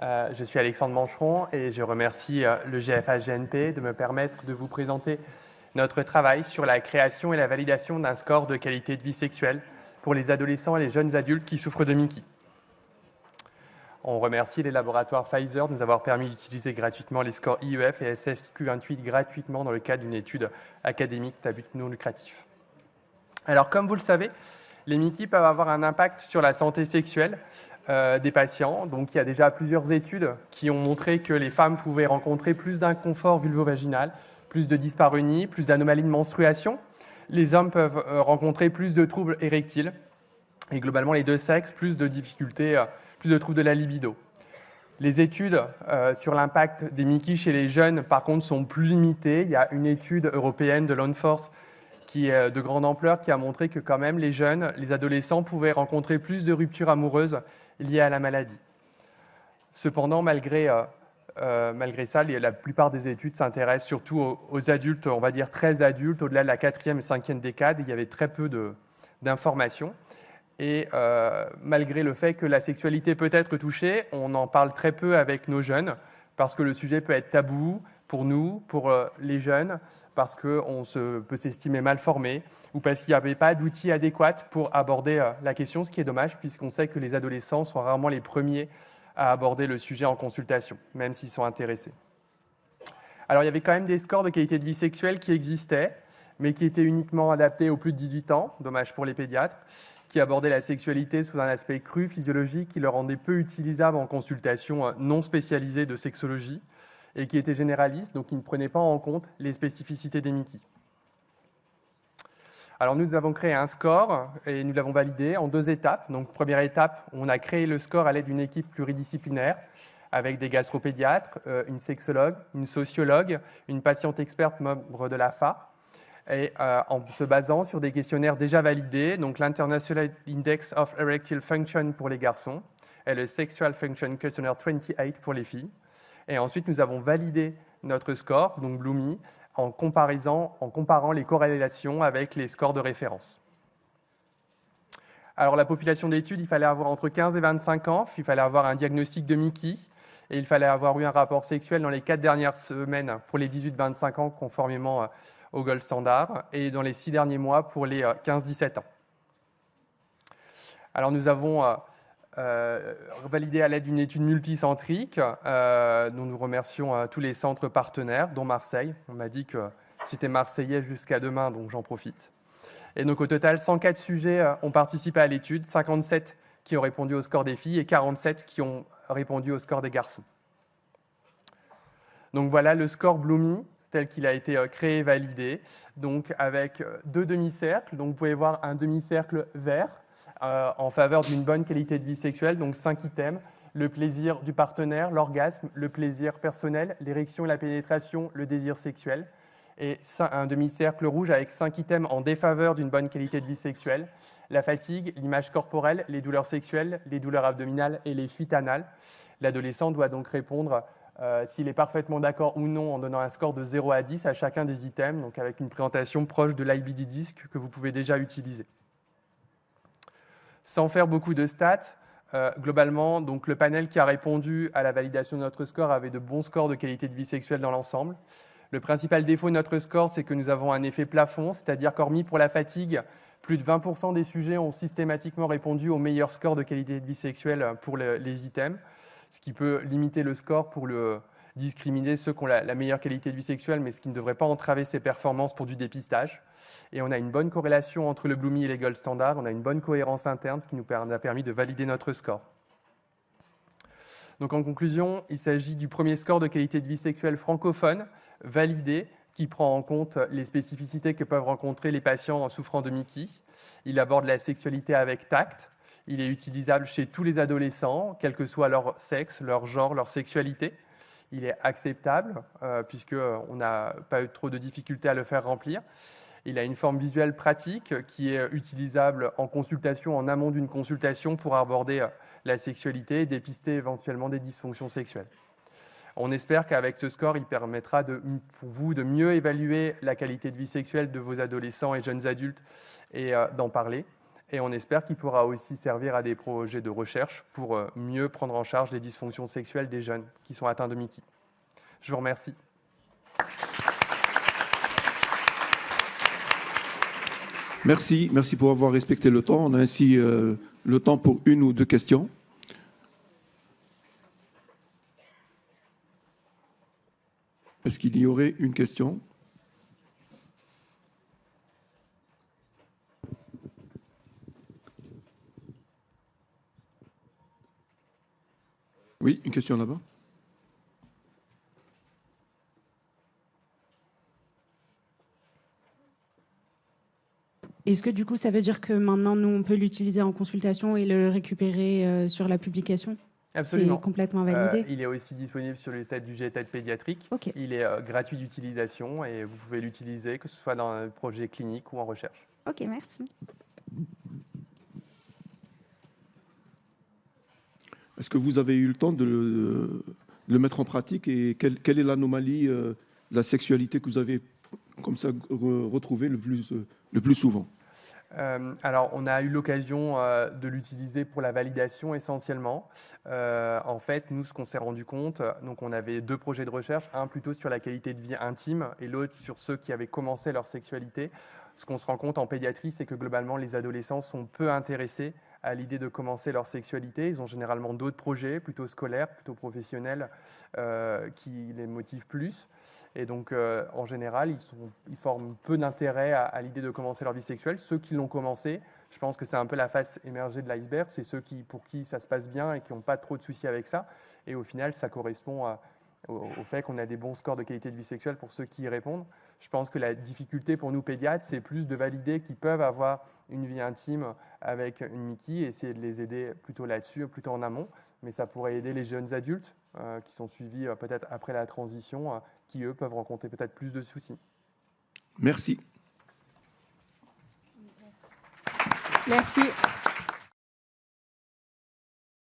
Je suis Alexandre Mancheron et je remercie le GFH-GNP de me permettre de vous présenter notre travail sur la création et la validation d'un score de qualité de vie sexuelle pour les adolescents et les jeunes adultes qui souffrent de Mickey. On remercie les laboratoires Pfizer de nous avoir permis d'utiliser gratuitement les scores IEF et SSQ28 gratuitement dans le cadre d'une étude académique à but non lucratif. Alors, comme vous le savez, les Mickey peuvent avoir un impact sur la santé sexuelle des patients. Donc, il y a déjà plusieurs études qui ont montré que les femmes pouvaient rencontrer plus d'inconfort vulvo-vaginal, plus de dyspareunie, plus d'anomalies de menstruation. Les hommes peuvent rencontrer plus de troubles érectiles et globalement les deux sexes, plus de difficultés, plus de troubles de la libido. Les études sur l'impact des Mickey chez les jeunes, par contre, sont plus limitées. Il y a une étude européenne de l'ONFORCE qui est de grande ampleur, qui a montré que quand même les jeunes, les adolescents pouvaient rencontrer plus de ruptures amoureuses liées à la maladie. Cependant, malgré ça, la plupart des études s'intéressent surtout aux adultes, on va dire très adultes, au-delà de la 4e et 5e décade. Il y avait très peu d'informations. Et malgré le fait que la sexualité peut être touchée, on en parle très peu avec nos jeunes, parce que le sujet peut être tabou pour nous, pour les jeunes, parce qu'on peut s'estimer mal formé, ou parce qu'il n'y avait pas d'outils adéquats pour aborder la question, ce qui est dommage, puisqu'on sait que les adolescents sont rarement les premiers à aborder le sujet en consultation, même s'ils sont intéressés. Alors, il y avait quand même des scores de qualité de vie sexuelle qui existaient, mais qui étaient uniquement adaptés aux plus de 18 ans, dommage pour les pédiatres, qui abordaient la sexualité sous un aspect cru, physiologique, qui le rendait peu utilisable en consultation non spécialisée de sexologie, et qui étaient généralistes, donc qui ne prenaient pas en compte les spécificités des Mickey. Alors nous avons créé un score et nous l'avons validé en 2 étapes. Donc première étape, on a créé le score à l'aide d'une équipe pluridisciplinaire avec des gastropédiatres, une sexologue, une sociologue, une patiente experte membre de l'AFA, et en se basant sur des questionnaires déjà validés, donc l'International Index of Erectile Function pour les garçons et le Sexual Function Questionnaire 28 pour les filles. Et ensuite, nous avons validé notre score, donc Bloomy, en comparant les corrélations avec les scores de référence. Alors, la population d'études, il fallait avoir entre 15 et 25 ans, il fallait avoir un diagnostic de Mickey, et il fallait avoir eu un rapport sexuel dans les 4 dernières semaines pour les 18-25 ans, conformément au gold standard, et dans les 6 derniers mois pour les 15-17 ans. Alors, nous avons validé à l'aide d'une étude multicentrique, dont nous remercions tous les centres partenaires, dont Marseille. On m'a dit que j'étais marseillais jusqu'à demain, donc j'en profite. Et donc au total, 104 sujets ont participé à l'étude, 57 qui ont répondu au score des filles et 47 qui ont répondu au score des garçons. Donc voilà le score Bloomy, tel qu'il a été créé et validé, donc avec 2 demi-cercles. Donc vous pouvez voir un demi-cercle vert en faveur d'une bonne qualité de vie sexuelle, donc 5 items: le plaisir du partenaire, l'orgasme, le plaisir personnel, l'érection et la pénétration, le désir sexuel. Et un demi-cercle rouge avec 5 items en défaveur d'une bonne qualité de vie sexuelle: la fatigue, l'image corporelle, les douleurs sexuelles, les douleurs abdominales et les fuites anales. L'adolescent doit donc répondre s'il est parfaitement d'accord ou non en donnant un score de 0 à 10 à chacun des items, donc avec une présentation proche de l'IBD Disc que vous pouvez déjà utiliser. Sans faire beaucoup de stats, globalement, donc le panel qui a répondu à la validation de notre score avait de bons scores de qualité de vie sexuelle dans l'ensemble. Le principal défaut de notre score, c'est que nous avons un effet plafond, c'est-à-dire qu'hormis pour la fatigue, plus de 20% des sujets ont systématiquement répondu au meilleur score de qualité de vie sexuelle pour les items, ce qui peut limiter le score pour discriminer ceux qui ont la meilleure qualité de vie sexuelle, mais ce qui ne devrait pas entraver ses performances pour du dépistage. Et on a une bonne corrélation entre le Bloomy et les gold standards, on a une bonne cohérence interne, ce qui nous a permis de valider notre score. Donc en conclusion, il s'agit du premier score de qualité de vie sexuelle francophone, validé, qui prend en compte les spécificités que peuvent rencontrer les patients souffrant de Mickey. Il aborde la sexualité avec tact. Il est utilisable chez tous les adolescents, quel que soit leur sexe, leur genre, leur sexualité. Il est acceptable, puisqu'on n'a pas eu trop de difficultés à le faire remplir. Il a une forme visuelle pratique qui est utilisable en consultation, en amont d'une consultation, pour aborder la sexualité et dépister éventuellement des dysfonctions sexuelles. On espère qu'avec ce score, il permettra pour vous de mieux évaluer la qualité de vie sexuelle de vos adolescents et jeunes adultes et d'en parler. Et on espère qu'il pourra aussi servir à des projets de recherche pour mieux prendre en charge les dysfonctions sexuelles des jeunes qui sont atteints de Mickey. Je vous remercie. Merci pour avoir respecté le temps. On a ainsi le temps pour 1 ou 2 questions. Est-ce qu'il y aurait une question? Oui, une question là-bas. Est-ce que du coup, ça veut dire que maintenant, nous, on peut l'utiliser en consultation et le récupérer sur la publication? Absolument. C'est complètement validé. Il est aussi disponible sur le TED du GTED pédiatrique. Ok. Il est gratuit d'utilisation et vous pouvez l'utiliser, que ce soit dans un projet clinique ou en recherche. Ok, merci. Est-ce que vous avez eu le temps de le mettre en pratique et quelle est l'anomalie de la sexualité que vous avez comme ça retrouvée le plus souvent? Alors, on a eu l'occasion de l'utiliser pour la validation essentiellement. En fait, nous, ce qu'on s'est rendu compte, donc on avait 2 projets de recherche, un plutôt sur la qualité de vie intime et l'autre sur ceux qui avaient commencé leur sexualité. Ce qu'on se rend compte en pédiatrie, c'est que globalement, les adolescents sont peu intéressés à l'idée de commencer leur sexualité. Ils ont généralement d'autres projets, plutôt scolaires, plutôt professionnels, qui les motivent plus. Et donc, en général, ils forment peu d'intérêt à l'idée de commencer leur vie sexuelle. Ceux qui l'ont commencé, je pense que c'est un peu la face émergée de l'iceberg. C'est ceux pour qui ça se passe bien et qui n'ont pas trop de soucis avec ça. Et au final, ça correspond au fait qu'on a des bons scores de qualité de vie sexuelle pour ceux qui y répondent. Je pense que la difficulté pour nous pédiatres, c'est plus de valider qu'ils peuvent avoir une vie intime avec une Mickey et essayer de les aider plutôt là-dessus, plutôt en amont. Mais ça pourrait aider les jeunes adultes qui sont suivis peut-être après la transition, qui eux peuvent rencontrer peut-être plus de soucis. Merci. Merci.